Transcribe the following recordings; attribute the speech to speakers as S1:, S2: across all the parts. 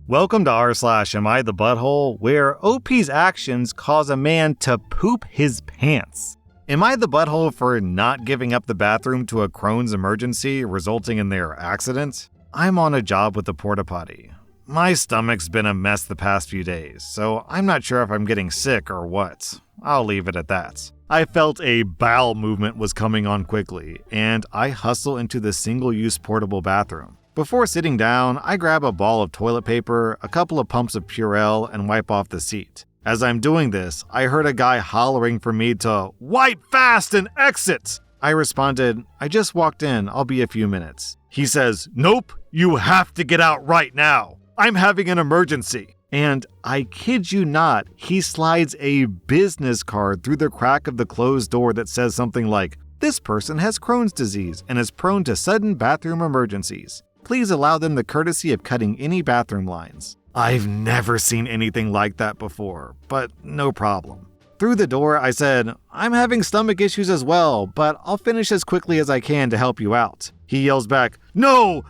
S1: Welcome to rSlash Am I the Butthole, where OP's actions cause a man to poop his pants. Am I the butthole for not giving up the bathroom to a Crohn's emergency resulting in their accident? I'm on a job with the porta potty. My stomach's been a mess the past few days, so I'm not sure if I'm getting sick or what. I'll leave it at that. I felt a bowel movement was coming on quickly, and I hustle into the single-use portable bathroom. Before sitting down, I grab a ball of toilet paper, a couple of pumps of Purell, and wipe off the seat. As I'm doing this, I heard a guy hollering for me to wipe fast and exit. I responded, I just walked in, I'll be a few minutes. He says, nope, you have to get out right now. I'm having an emergency. And I kid you not, he slides a business card through the crack of the closed door that says something like, this person has Crohn's disease and is prone to sudden bathroom emergencies. Please allow them the courtesy of cutting any bathroom lines. I've never seen anything like that before, but no problem. Through the door, I said, I'm having stomach issues as well, but I'll finish as quickly as I can to help you out. He yells back, no,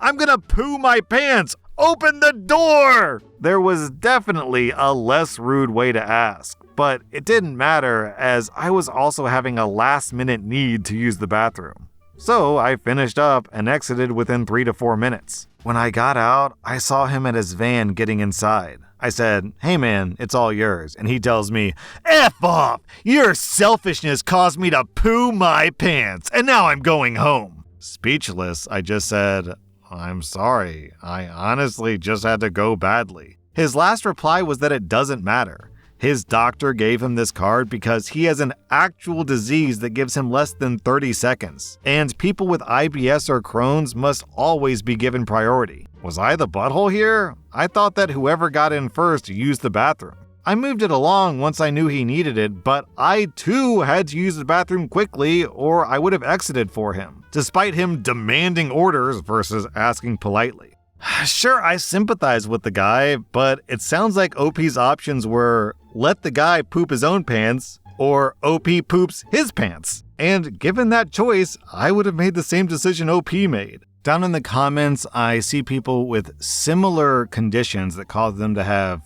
S1: I'm gonna poo my pants. Open the door! There was definitely a less rude way to ask, but it didn't matter as I was also having a last-minute need to use the bathroom. So I finished up and exited within 3 to 4 minutes. When I got out, I saw him at his van getting inside. I said, hey man, it's all yours. And he tells me, F off! Your selfishness caused me to poo my pants, and now I'm going home. Speechless, I just said, I'm sorry. I honestly just had to go badly. His last reply was that it doesn't matter. His doctor gave him this card because he has an actual disease that gives him less than 30 seconds. And people with IBS or Crohn's must always be given priority. Was I the butthole here? I thought that whoever got in first used the bathroom. I moved it along once I knew he needed it, but I too had to use the bathroom quickly or I would have exited for him, despite him demanding orders versus asking politely. Sure, I sympathize with the guy, but it sounds like OP's options were let the guy poop his own pants or OP poops his pants. And given that choice, I would have made the same decision OP made. Down in the comments, I see people with similar conditions that cause them to have,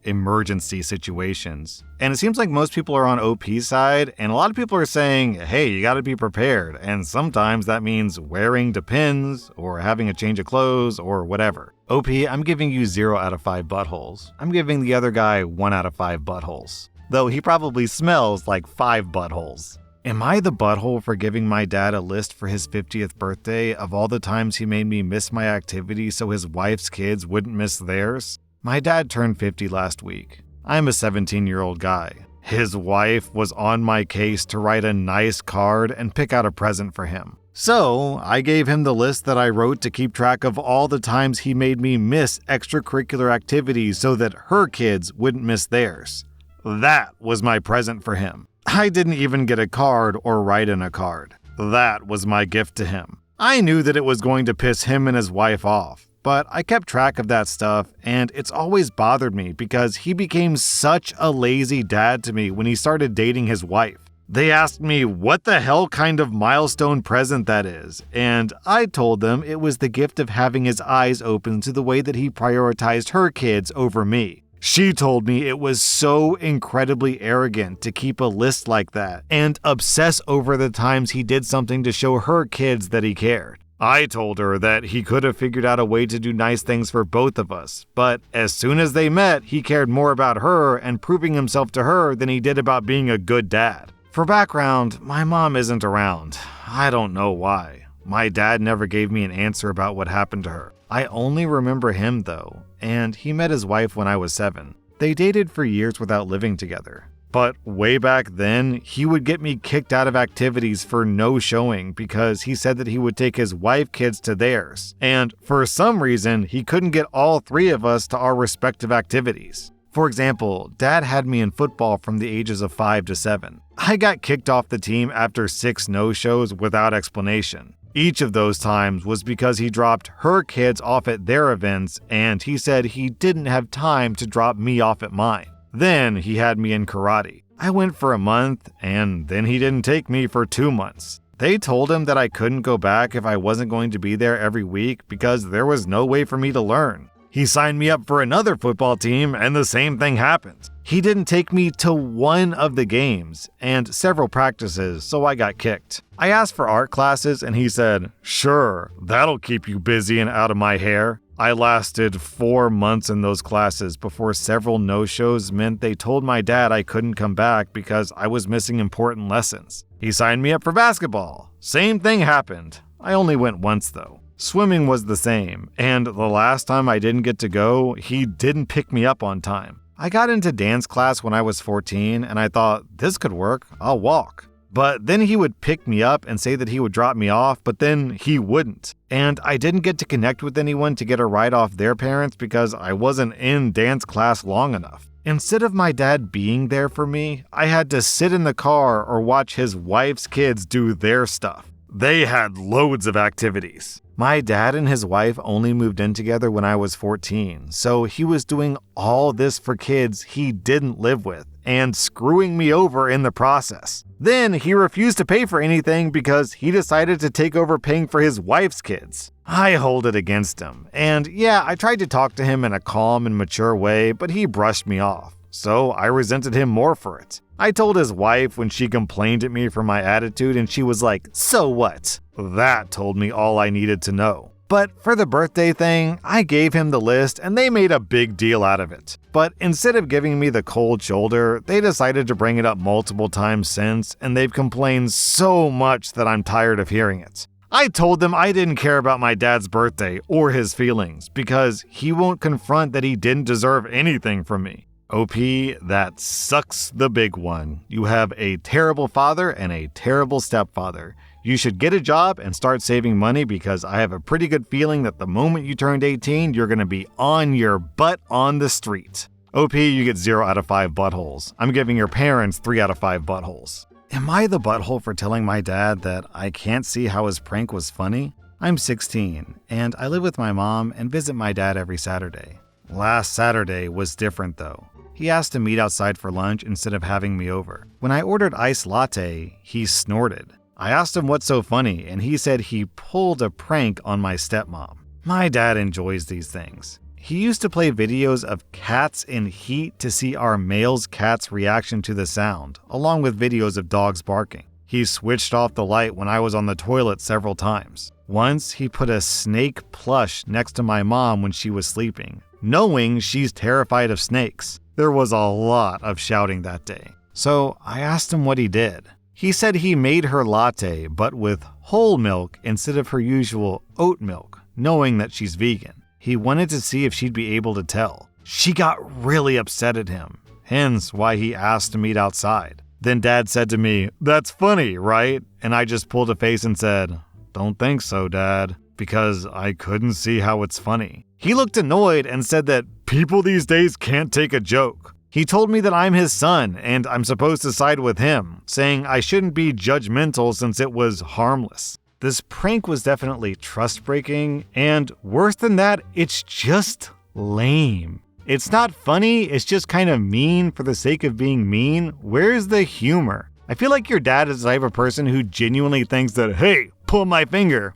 S1: emergency situations. And it seems like most people are on OP's side, and a lot of people are saying, hey, you gotta be prepared. And sometimes that means wearing Depends, or having a change of clothes, or whatever. OP, I'm giving you 0 out of 5 buttholes. I'm giving the other guy 1 out of 5 buttholes. Though he probably smells like 5 buttholes. Am I the butthole for giving my dad a list for his 50th birthday of all the times he made me miss my activity so his wife's kids wouldn't miss theirs? My dad turned 50 last week. I'm a 17-year-old guy. His wife was on my case to write a nice card and pick out a present for him. So I gave him the list that I wrote to keep track of all the times he made me miss extracurricular activities so that her kids wouldn't miss theirs. That was my present for him. I didn't even get a card or write in a card. That was my gift to him. I knew that it was going to piss him and his wife off. But I kept track of that stuff, and it's always bothered me because he became such a lazy dad to me when he started dating his wife. They asked me what the hell kind of milestone present that is, and I told them it was the gift of having his eyes open to the way that he prioritized her kids over me. She told me it was so incredibly arrogant to keep a list like that and obsess over the times he did something to show her kids that he cared. I told her that he could have figured out a way to do nice things for both of us, but as soon as they met, he cared more about her and proving himself to her than he did about being a good dad. For background, my mom isn't around. I don't know why. My dad never gave me an answer about what happened to her. I only remember him though, and he met his wife when I was 7. They dated for years without living together. But way back then, he would get me kicked out of activities for no showing because he said that he would take his wife kids to theirs. And for some reason, he couldn't get all 3 of us to our respective activities. For example, Dad had me in football from the ages of 5 to 7. I got kicked off the team after 6 no-shows without explanation. Each of those times was because he dropped her kids off at their events and he said he didn't have time to drop me off at mine. Then he had me in karate. I went for a month, and then he didn't take me for 2 months. They told him that I couldn't go back if I wasn't going to be there every week because there was no way for me to learn. He signed me up for another football team and the same thing happened. He didn't take me to one of the games and several practices, so I got kicked. I asked for art classes and he said, "Sure, that'll keep you busy and out of my hair." I lasted 4 months in those classes before several no-shows meant they told my dad I couldn't come back because I was missing important lessons. He signed me up for basketball. Same thing happened. I only went once though. Swimming was the same, and the last time I didn't get to go, he didn't pick me up on time. I got into dance class when I was 14 and I thought, this could work, I'll walk. But then he would pick me up and say that he would drop me off, but then he wouldn't. And I didn't get to connect with anyone to get a ride off their parents because I wasn't in dance class long enough. Instead of my dad being there for me, I had to sit in the car or watch his wife's kids do their stuff. They had loads of activities. My dad and his wife only moved in together when I was 14, so he was doing all this for kids he didn't live with and screwing me over in the process. Then he refused to pay for anything because he decided to take over paying for his wife's kids. I hold it against him, and yeah, I tried to talk to him in a calm and mature way, but he brushed me off, so I resented him more for it. I told his wife when she complained at me for my attitude and she was like, "So what?" That told me all I needed to know. But for the birthday thing, I gave him the list and they made a big deal out of it. But instead of giving me the cold shoulder, they decided to bring it up multiple times since, and they've complained so much that I'm tired of hearing it. I told them I didn't care about my dad's birthday or his feelings because he won't confront that he didn't deserve anything from me. OP, that sucks the big one. You have a terrible father and a terrible stepfather. You should get a job and start saving money because I have a pretty good feeling that the moment you turned 18, you're going to be on your butt on the street. OP, you get 0 out of 5 buttholes. I'm giving your parents 3 out of 5 buttholes. Am I the butthole for telling my dad that I can't see how his prank was funny? I'm 16, and I live with my mom and visit my dad every Saturday. Last Saturday was different though. He asked to meet outside for lunch instead of having me over. When I ordered iced latte, he snorted. I asked him what's so funny, and he said he pulled a prank on my stepmom. My dad enjoys these things. He used to play videos of cats in heat to see our male cat's reaction to the sound, along with videos of dogs barking. He switched off the light when I was on the toilet several times. Once, he put a snake plush next to my mom when she was sleeping, knowing she's terrified of snakes. There was a lot of shouting that day. So I asked him what he did. He said he made her latte, but with whole milk instead of her usual oat milk, knowing that she's vegan. He wanted to see if she'd be able to tell. She got really upset at him, hence why he asked to meet outside. Then Dad said to me, "That's funny, right?" And I just pulled a face and said, "Don't think so, Dad," because I couldn't see how it's funny. He looked annoyed and said that people these days can't take a joke. He told me that I'm his son and I'm supposed to side with him, saying I shouldn't be judgmental since it was harmless. This prank was definitely trust-breaking, and worse than that, it's just lame. It's not funny, it's just kind of mean for the sake of being mean. Where's the humor? I feel like your dad is the type of person who genuinely thinks that, "Hey, pull my finger,"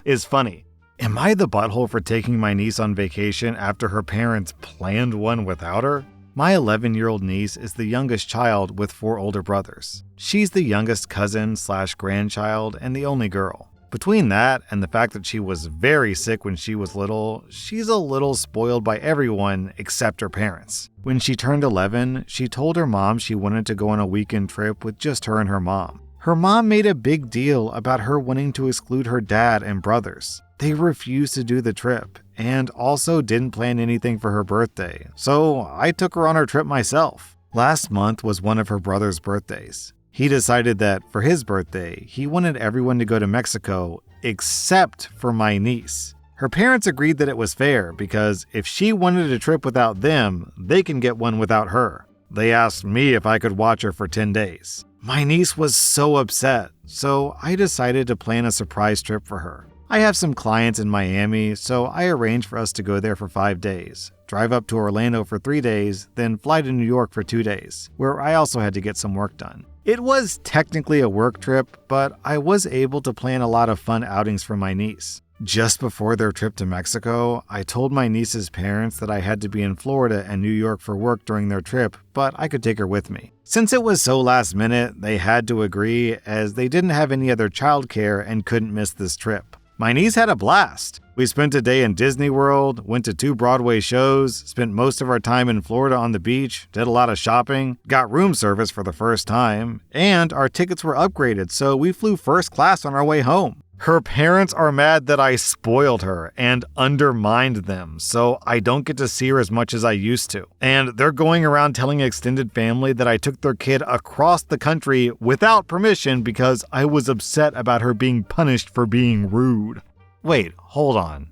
S1: is funny. Am I the butthole for taking my niece on vacation after her parents planned one without her? My 11-year-old niece is the youngest child with 4 older brothers. She's the youngest cousin/grandchild and the only girl. Between that and the fact that she was very sick when she was little, she's a little spoiled by everyone except her parents. When she turned 11, she told her mom she wanted to go on a weekend trip with just her and her mom. Her mom made a big deal about her wanting to exclude her dad and brothers. They refused to do the trip and also didn't plan anything for her birthday, so I took her on her trip myself. Last month was one of her brother's birthdays. He decided that for his birthday, he wanted everyone to go to Mexico except for my niece. Her parents agreed that it was fair because if she wanted a trip without them, they can get one without her. They asked me if I could watch her for 10 days. My niece was so upset, so I decided to plan a surprise trip for her. I have some clients in Miami, so I arranged for us to go there for 5 days, drive up to Orlando for 3 days, then fly to New York for 2 days, where I also had to get some work done. It was technically a work trip, but I was able to plan a lot of fun outings for my niece. Just before their trip to Mexico, I told my niece's parents that I had to be in Florida and New York for work during their trip, but I could take her with me. Since it was so last minute, they had to agree as they didn't have any other childcare and couldn't miss this trip. My niece had a blast. We spent a day in Disney World, went to 2 Broadway shows, spent most of our time in Florida on the beach, did a lot of shopping, got room service for the first time, and our tickets were upgraded, so we flew first class on our way home. Her parents are mad that I spoiled her and undermined them, so I don't get to see her as much as I used to. And they're going around telling extended family that I took their kid across the country without permission because I was upset about her being punished for being rude. Wait, hold on.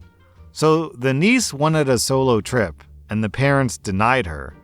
S1: So the niece wanted a solo trip and the parents denied her.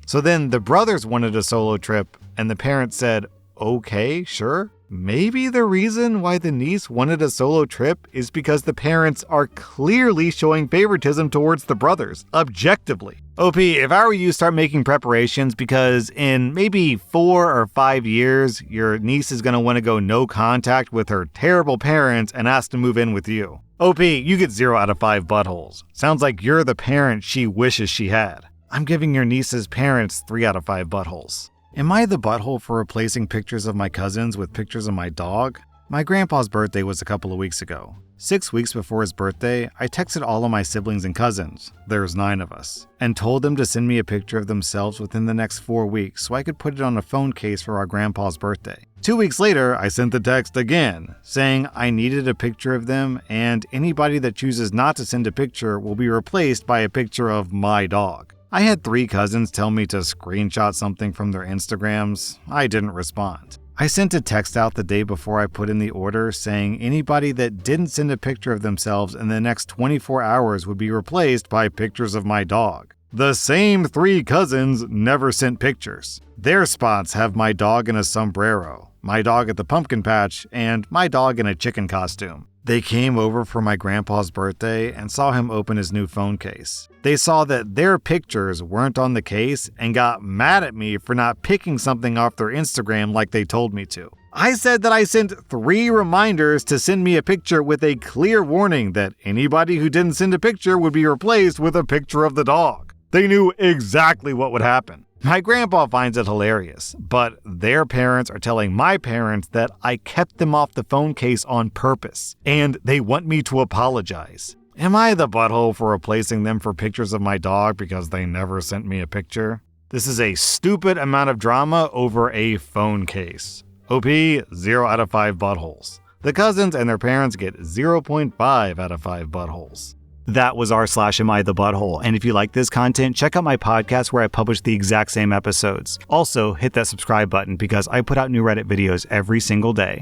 S1: So then the brothers wanted a solo trip and the parents said, okay, sure. Maybe the reason why the niece wanted a solo trip is because the parents are clearly showing favoritism towards the brothers, objectively. OP, if I were you, start making preparations because in maybe 4 or 5 years, your niece is going to want to go no contact with her terrible parents and ask to move in with you. OP, you get 0 out of 5 buttholes. Sounds like you're the parent she wishes she had. I'm giving your niece's parents 3 out of 5 buttholes. Am I the butthole for replacing pictures of my cousins with pictures of my dog? My grandpa's birthday was a couple of weeks ago. 6 weeks before his birthday, I texted all of my siblings and cousins, there's 9 of us, and told them to send me a picture of themselves within the next 4 weeks so I could put it on a phone case for our grandpa's birthday. 2 weeks later, I sent the text again, saying I needed a picture of them and anybody that chooses not to send a picture will be replaced by a picture of my dog. I had 3 cousins tell me to screenshot something from their Instagrams. I didn't respond. I sent a text out the day before I put in the order saying anybody that didn't send a picture of themselves in the next 24 hours would be replaced by pictures of my dog. The same 3 cousins never sent pictures. Their spots have my dog in a sombrero, my dog at the pumpkin patch, and my dog in a chicken costume. They came over for my grandpa's birthday and saw him open his new phone case. They saw that their pictures weren't on the case and got mad at me for not picking something off their Instagram like they told me to. I said that I sent 3 reminders to send me a picture with a clear warning that anybody who didn't send a picture would be replaced with a picture of the dog. They knew exactly what would happen. My grandpa finds it hilarious, but their parents are telling my parents that I kept them off the phone case on purpose, and they want me to apologize. Am I the butthole for replacing them for pictures of my dog because they never sent me a picture? This is a stupid amount of drama over a phone case. OP, 0 out of 5 buttholes. The cousins and their parents get 0.5 out of 5 buttholes. That was rSlash Am I the Butthole, and if you like this content, check out my podcast where I publish the exact same episodes. Also, hit that subscribe button because I put out new Reddit videos every single day.